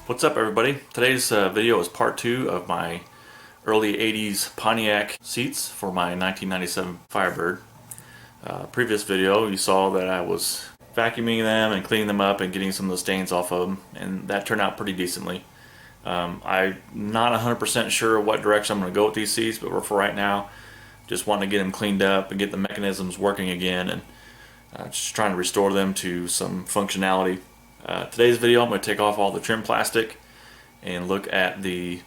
What's up, everybody? Today's video is part 2 of my early 80s Pontiac seats for my 1997 Firebird. Previous video you saw that I was vacuuming them and cleaning them up and getting some of the stains off of them, and that turned out pretty decently. I'm not 100% sure what direction I'm going to go with these seats, but for right now just want to get them cleaned up and get the mechanisms working again, and just trying to restore them to some functionality. Today's video I'm going to take off all the trim plastic and look at the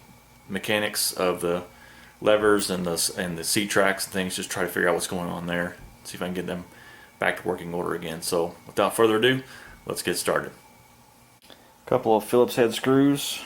mechanics of the levers and the seat tracks and things, just try to figure out what's going on there, see if I can get them back to working order again. So without further ado, let's get started. A couple of Phillips head screws.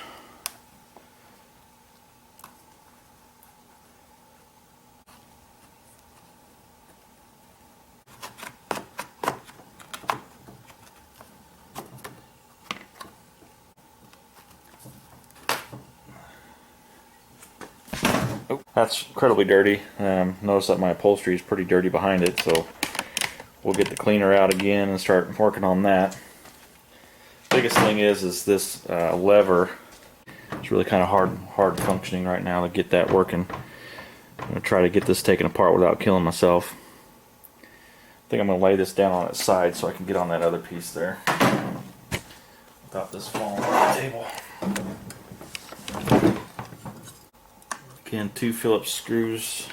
Oh, that's incredibly dirty. Notice that my upholstery is pretty dirty behind it, so we'll get the cleaner out again and start working on that. Biggest thing is this lever. It's really kind of hard functioning right now to get that working. I'm going to try to get this taken apart without killing myself. I think I'm going to lay this down on its side so I can get on that other piece there without this falling off the table. Again, 2 Phillips screws.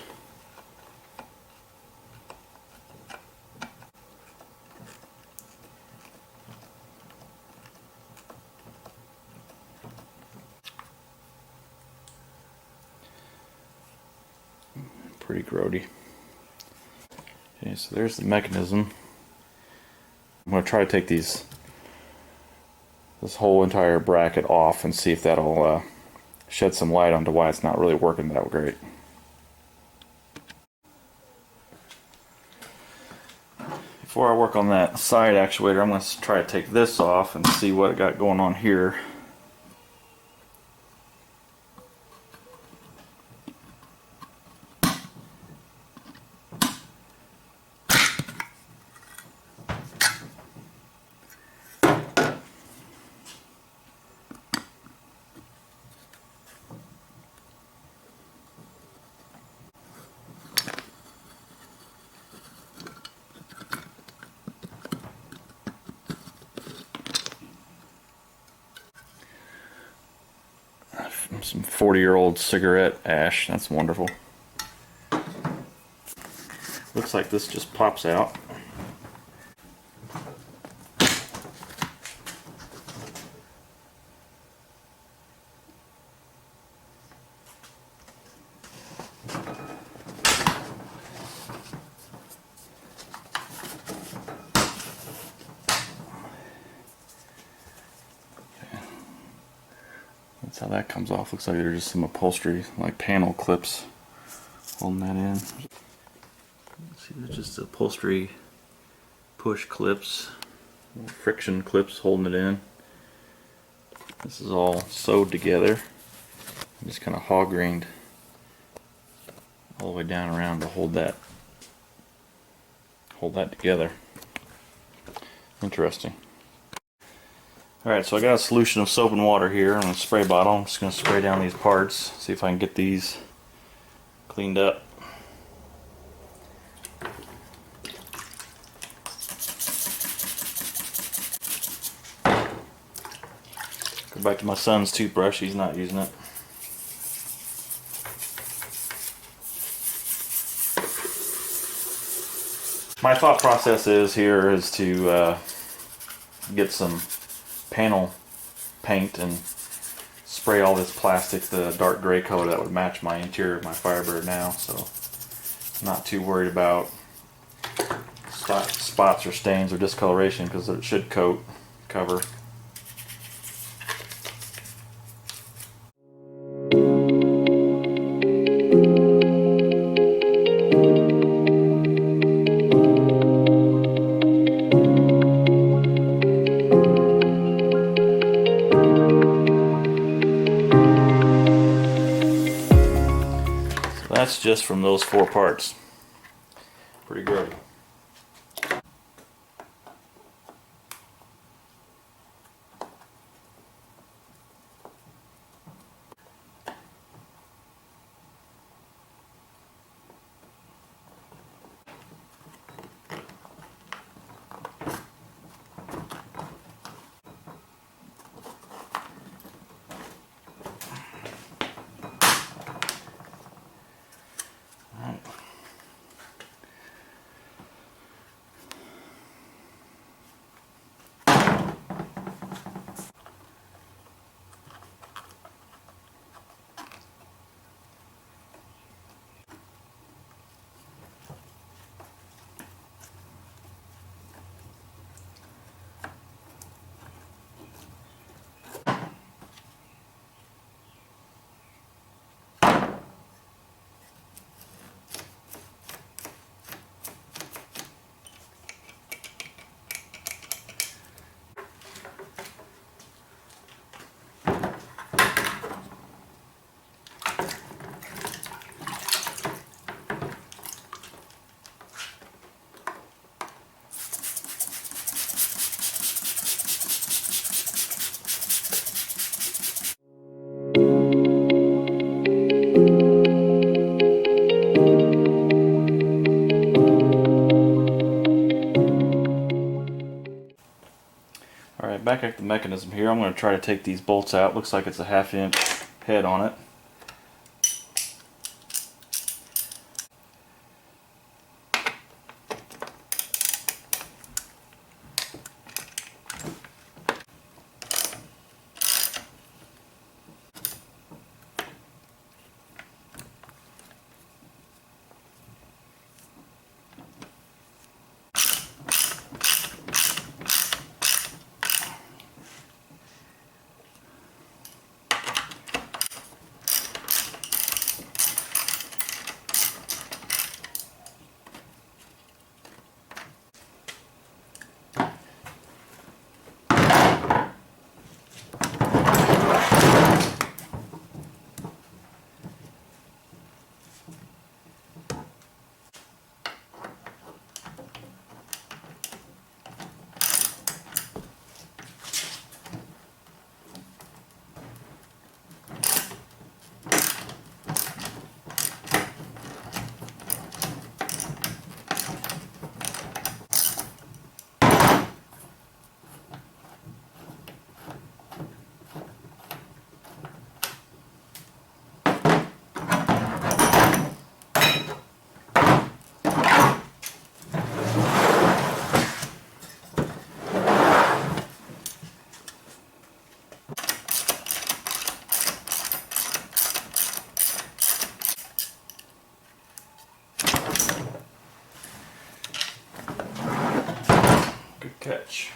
Pretty grody. Okay, so there's the mechanism. I'm going to try to take this whole entire bracket off and see if that'll shed some light onto why it's not really working that great. Before I work on that side actuator, I'm going to try to take this off and see what it got going on here. Some 40-year-old cigarette ash. That's wonderful. Looks like this just pops out. That's how that comes off. Looks like there's just some upholstery, like panel clips, holding that in. See, there's just upholstery push clips, friction clips holding it in. This is all sewed together. Just kind of hog-grained all the way down around to hold that together. Interesting. Alright, so I got a solution of soap and water here in a spray bottle. I'm just going to spray down these parts, see if I can get these cleaned up. Go back to my son's toothbrush, he's not using it. My thought process is to get some panel paint and spray all this plastic the dark gray color that would match my interior of my Firebird now, so I'm not too worried about spots or stains or discoloration because it should cover. That's just from those 4 parts. Pretty grody. Alright, back at the mechanism here, I'm going to try to take these bolts out. Looks like it's a 1/2 inch head on it. Catch.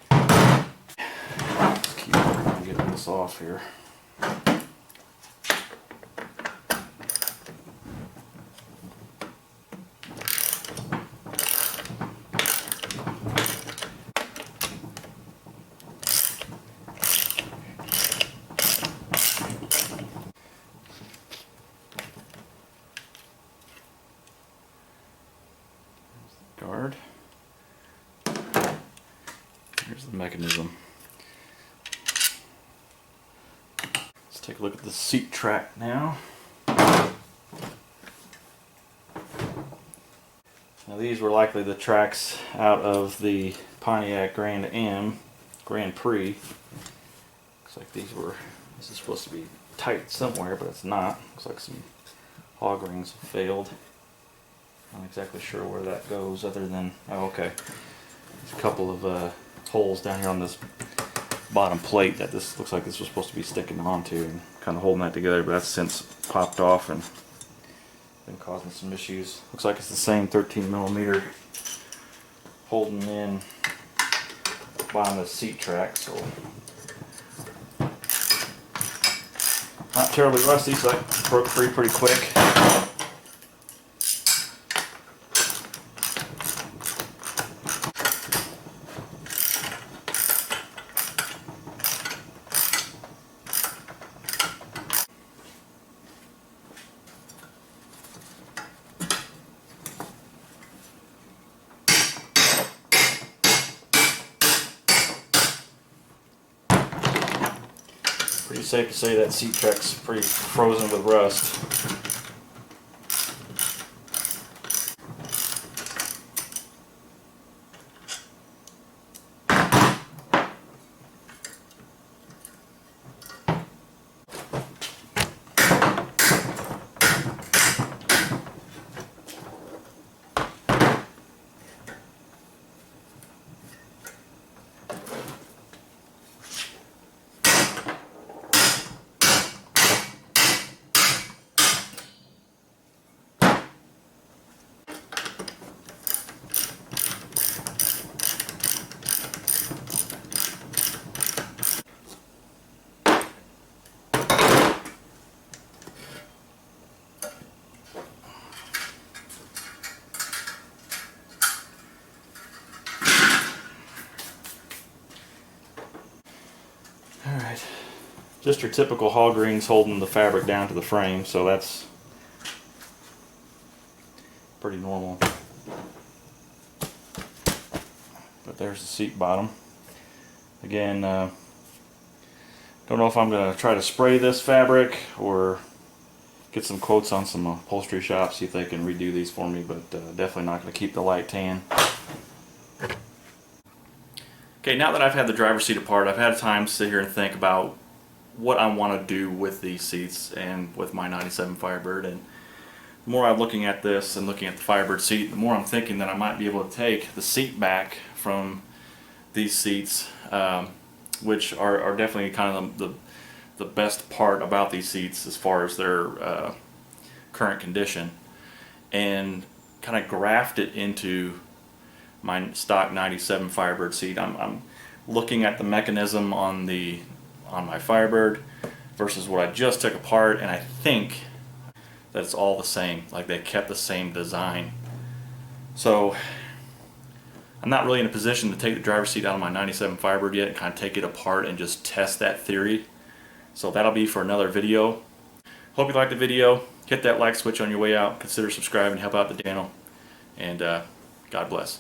Let's keep getting this off here. Guard. Here's the mechanism. Let's take a look at the seat track now. Now these were likely the tracks out of the Pontiac Grand Prix. Looks like this is supposed to be tight somewhere, but it's not. Looks like some hog rings have failed. Not exactly sure where that goes other than, oh okay. There's a couple of holes down here on this bottom plate that this looks like this was supposed to be sticking onto and kind of holding that together, but that's since popped off and been causing some issues. Looks like it's the same 13mm holding in the bottom of the seat track, so not terribly rusty, so that broke free pretty quick. Pretty safe to say that seat track's pretty frozen with rust. Alright, just your typical hog rings holding the fabric down to the frame, so that's pretty normal. But there's the seat bottom. Again, don't know if I'm going to try to spray this fabric or get some quotes on some upholstery shops, see if they can redo these for me, but definitely not going to keep the light tan. Okay, now that I've had the driver's seat apart, I've had time to sit here and think about what I want to do with these seats and with my 97 Firebird. And the more I'm looking at this and looking at the Firebird seat, the more I'm thinking that I might be able to take the seat back from these seats, which are definitely kind of the best part about these seats as far as their current condition, and kind of graft it into my stock 97 Firebird seat. I'm looking at the mechanism on my Firebird versus what I just took apart, and I think that it's all the same. Like, they kept the same design. So I'm not really in a position to take the driver's seat out of my 97 Firebird yet and kind of take it apart and just test that theory. So that'll be for another video. Hope you liked the video. Hit that like switch on your way out. Consider subscribing, help out the channel, and God bless.